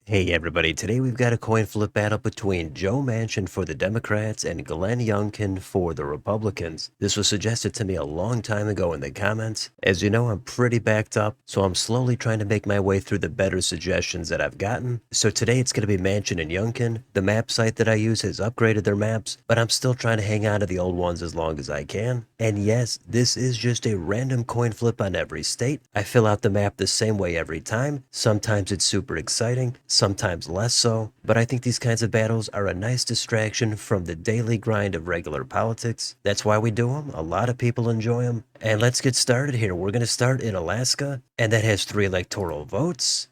Hey everybody, today we've got a coin flip battle between Joe Manchin for the Democrats and Glenn Youngkin for the Republicans. This was suggested to me a long time ago in the comments. As you know, I'm pretty backed up, so I'm slowly trying to make my way through the better suggestions that I've gotten. So today it's going to be Manchin and Youngkin. The map site that I use has upgraded their maps, but I'm still trying to hang on to the old ones as long as I can. And yes, this is just a random coin flip on every state. I fill out the map the same way every time. Sometimes it's super exciting, sometimes less so, but I think these kinds of battles are a nice distraction from the daily grind of regular politics. That's why we do them. A lot of people enjoy them. And let's get started here. We're going to start in Alaska, and that has 3 electoral votes.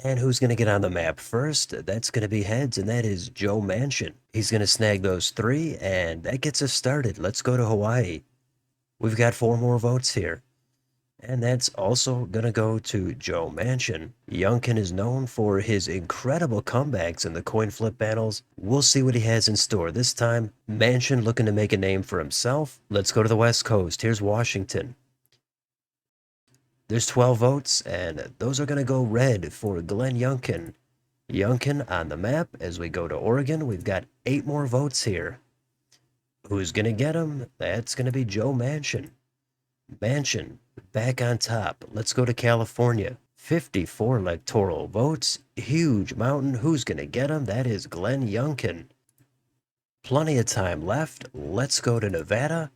And who's going to get on the map first? That's going to be heads, and that is Joe Manchin. He's going to snag those 3, and that gets us started. Let's go to Hawaii. We've got 4 more votes here. And that's also going to go to Joe Manchin. Youngkin is known for his incredible comebacks in the coin flip battles. We'll see what he has in store this time. Manchin looking to make a name for himself. Let's go to the West Coast. Here's Washington. There's 12 votes, and those are going to go red for Glenn Youngkin. Youngkin on the map. As we go to Oregon, we've got 8 more votes here. Who's going to get them? That's going to be Joe Manchin. Manchin, back on top. Let's go to California. 54 electoral votes. Huge mountain. Who's going to get them? That is Glenn Youngkin. Plenty of time left. Let's go to Nevada.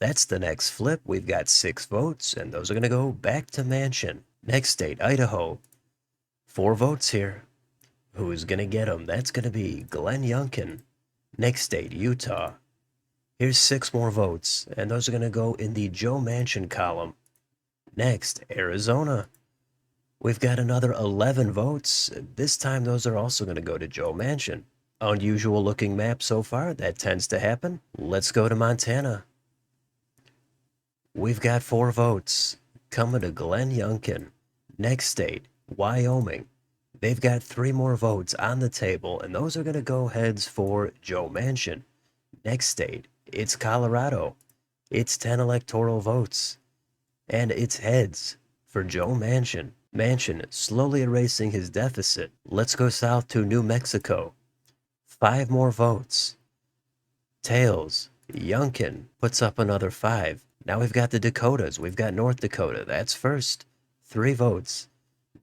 That's the next flip. We've got 6 votes, and those are going to go back to Manchin. Next state, Idaho. 4 votes here. Who's going to get them? That's going to be Glenn Youngkin. Next state, Utah. Here's 6 more votes, and those are going to go in the Joe Manchin column. Next, Arizona. We've got another 11 votes. This time, those are also going to go to Joe Manchin. Unusual looking map so far. That tends to happen. Let's go to Montana. We've got 4 votes coming to Glenn Youngkin. Next state, Wyoming. They've got 3 more votes on the table, and those are going to go heads for Joe Manchin. Next state, it's Colorado. It's 10 electoral votes. And it's heads for Joe Manchin. Manchin slowly erasing his deficit. Let's go south to New Mexico. 5 more votes. Tails. Youngkin puts up another 5. Now we've got the Dakotas. We've got North Dakota. That's first. 3 votes.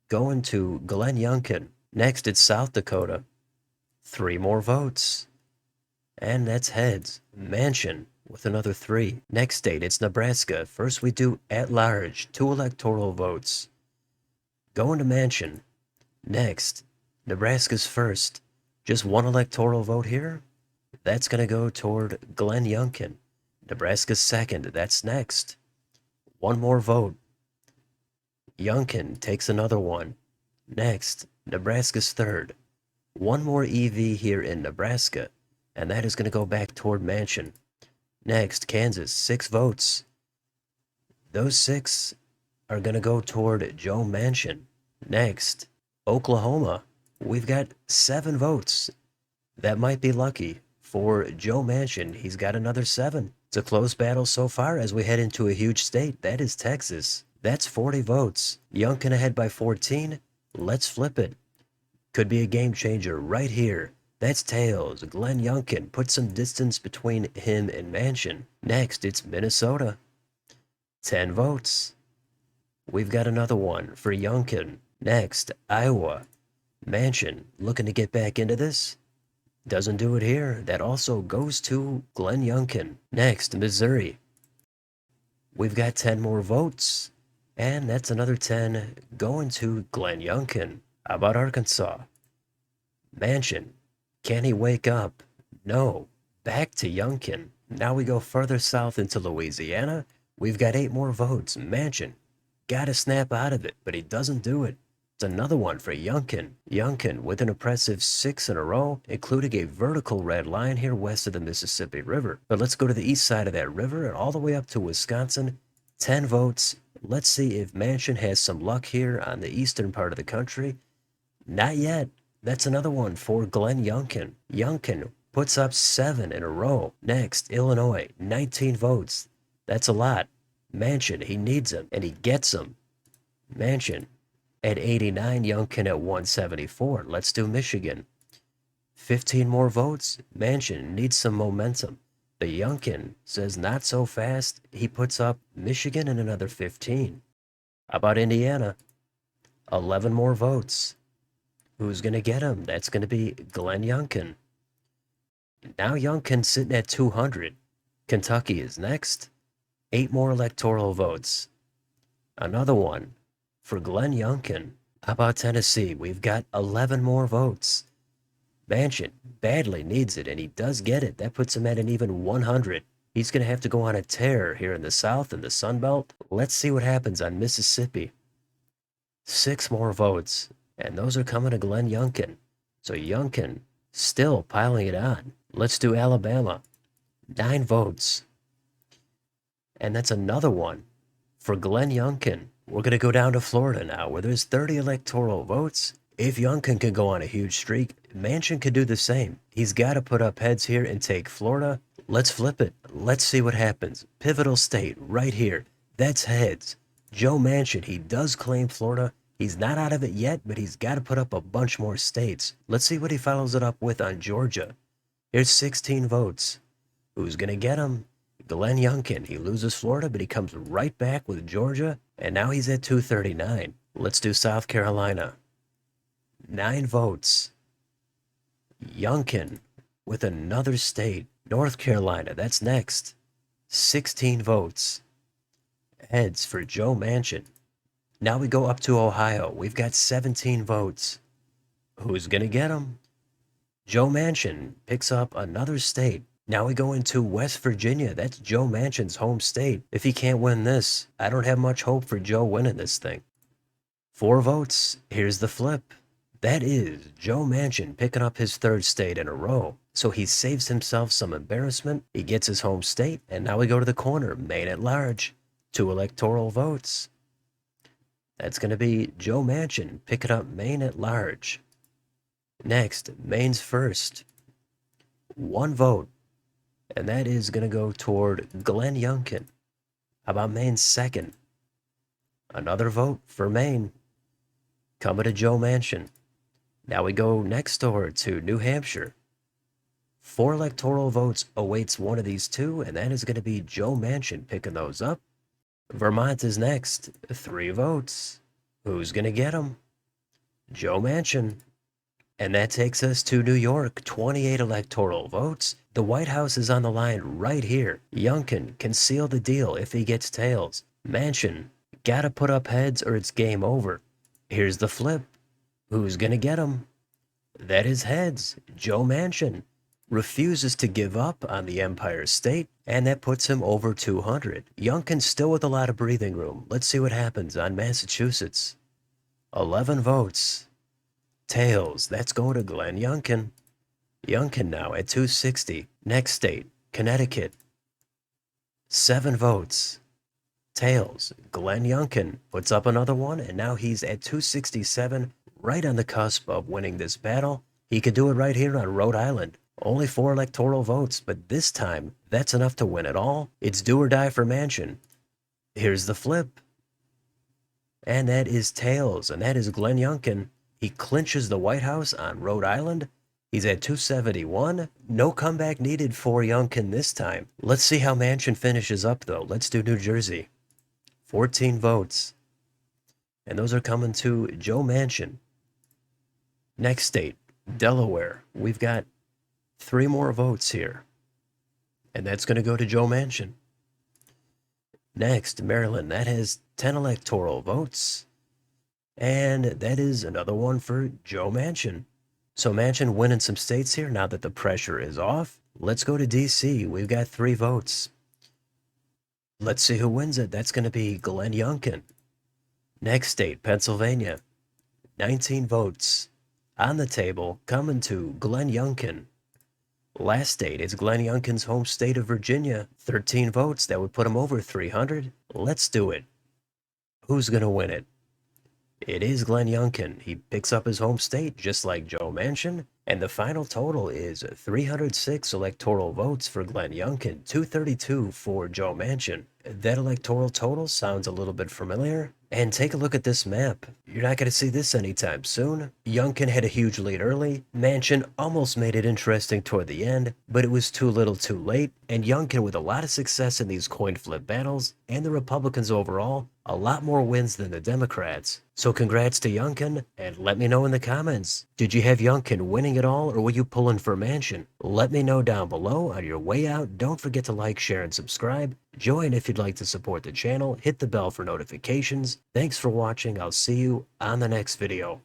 Going to Glenn Youngkin. Next, it's South Dakota. 3 more votes. And that's heads. Manchin with another 3. Next state, it's Nebraska. First we do at large, 2 electoral votes. Going to Manchin. Next, Nebraska's first. Just 1 electoral vote here. That's going to go toward Glenn Youngkin. Nebraska's second. That's next. 1 more vote. Youngkin takes another one. Next, Nebraska's third. 1 more EV here in Nebraska, and that is going to go back toward Manchin. Next, Kansas, 6 votes. Those 6 are going to go toward Joe Manchin. Next, Oklahoma. We've got 7 votes. That might be lucky for Joe Manchin. He's got another 7. It's a close battle so far as we head into a huge state. That is Texas. That's 40 votes. Youngkin ahead by 14. Let's flip it. Could be a game changer right here. That's tails. Glenn Youngkin. Put some distance between him and Manchin. Next, it's Minnesota. 10 votes. We've got another one for Youngkin. Next, Iowa. Manchin looking to get back into this. Doesn't do it here. That also goes to Glenn Youngkin. Next, Missouri. We've got 10 more votes. And that's another 10 going to Glenn Youngkin. How about Arkansas? Manchin. Can he wake up? No. Back to Youngkin. Now we go further south into Louisiana. We've got 8 more votes. Manchin. Gotta snap out of it, but he doesn't do it. It's another one for Youngkin. Youngkin with an impressive 6 in a row, including a vertical red line here west of the Mississippi River. But let's go to the east side of that river and all the way up to Wisconsin. 10 votes. Let's see if Manchin has some luck here on the eastern part of the country. Not yet. That's another one for Glenn Youngkin. Youngkin puts up 7 in a row. Next, Illinois, 19 votes. That's a lot. Manchin, he needs them, and he gets them. Manchin At 89, Youngkin at 174. Let's do Michigan. 15 more votes. Manchin needs some momentum. The Youngkin says not so fast. He puts up Michigan and another 15. How about Indiana? 11 more votes. Who's going to get him? That's going to be Glenn Youngkin. Now Youngkin's sitting at 200. Kentucky is next. 8 more electoral votes. Another one for Glenn Youngkin. How about Tennessee? We've got 11 more votes. Manchin badly needs it, and he does get it. That puts him at an even 100. He's going to have to go on a tear here in the South and the Sun Belt. Let's see what happens on Mississippi. 6 more votes, and those are coming to Glenn Youngkin. So Youngkin still piling it on. Let's do Alabama. 9 votes. And that's another one for Glenn Youngkin. We're going to go down to Florida now, where there's 30 electoral votes. If Youngkin can go on a huge streak, Manchin could do the same. He's got to put up heads here and take Florida. Let's flip it. Let's see what happens. Pivotal state right here. That's heads. Joe Manchin, he does claim Florida. He's not out of it yet, but he's got to put up a bunch more states. Let's see what he follows it up with on Georgia. Here's 16 votes. Who's going to get him? Glenn Youngkin. He loses Florida, but he comes right back with Georgia, and now he's at 239. Let's do South Carolina. 9 votes. Youngkin with another state. North Carolina, that's next. 16 votes. Heads for Joe Manchin. Now we go up to Ohio. We've got 17 votes. Who's going to get them? Joe Manchin picks up another state. Now we go into West Virginia. That's Joe Manchin's home state. If he can't win this, I don't have much hope for Joe winning this thing. 4 votes. Here's the flip. That is Joe Manchin picking up his 3rd state in a row. So he saves himself some embarrassment. He gets his home state. And now we go to the corner. Maine at large. 2 electoral votes. That's going to be Joe Manchin picking up Maine at large. Next, Maine's first. 1 vote. And that is going to go toward Glenn Youngkin. How about Maine's second? Another vote for Maine. Coming to Joe Manchin. Now we go next door to New Hampshire. 4 electoral votes awaits one of these 2, and that is going to be Joe Manchin picking those up. Vermont is next. 3 votes. Who's going to get them? Joe Manchin. And that takes us to New York. 28 electoral votes. The White House is on the line right here. Youngkin can seal the deal if he gets tails. Manchin gotta put up heads or it's game over. Here's the flip. Who's gonna get him? That is heads. Joe Manchin refuses to give up on the Empire State, and that puts him over 200. Youngkin's still with a lot of breathing room. Let's see what happens on Massachusetts. 11 votes. Tails. That's going to Glenn Youngkin. Youngkin now at 260. Next state, Connecticut. 7 votes. Tails. Glenn Youngkin puts up another one, and now he's at 267, right on the cusp of winning this battle. He could do it right here on Rhode Island. Only 4 electoral votes, but this time, that's enough to win it all. It's do or die for Manchin. Here's the flip. And that is tails, and that is Glenn Youngkin. He clinches the White House on Rhode Island. He's at 271. No comeback needed for Youngkin this time. Let's see how Manchin finishes up, though. Let's do New Jersey. 14 votes. And those are coming to Joe Manchin. Next state, Delaware. We've got 3 more votes here. And that's going to go to Joe Manchin. Next, Maryland. That has 10 electoral votes. And that is another one for Joe Manchin. So Manchin winning some states here now that the pressure is off. Let's go to D.C. We've got 3 votes. Let's see who wins it. That's going to be Glenn Youngkin. Next state, Pennsylvania. 19 votes. On the table, coming to Glenn Youngkin. Last state is Glenn Youngkin's home state of Virginia. 13 votes. That would put him over 300. Let's do it. Who's going to win it? It is Glenn Youngkin. He picks up his home state just like Joe Manchin, and the final total is 306 electoral votes for Glenn Youngkin, 232 for Joe Manchin. That electoral total sounds a little bit familiar. And take a look at this map. You're not going to see this anytime soon. Youngkin had a huge lead early. Manchin almost made it interesting toward the end, but it was too little too late. And Youngkin, with a lot of success in these coin flip battles, and the Republicans overall, a lot more wins than the Democrats. So congrats to Youngkin, and let me know in the comments. Did you have Youngkin winning it all, or were you pulling for Manchin? Let me know down below. On your way out, don't forget to like, share, and subscribe. Join if you'd like to support the channel. Hit the bell for notifications. Thanks for watching. I'll see you on the next video.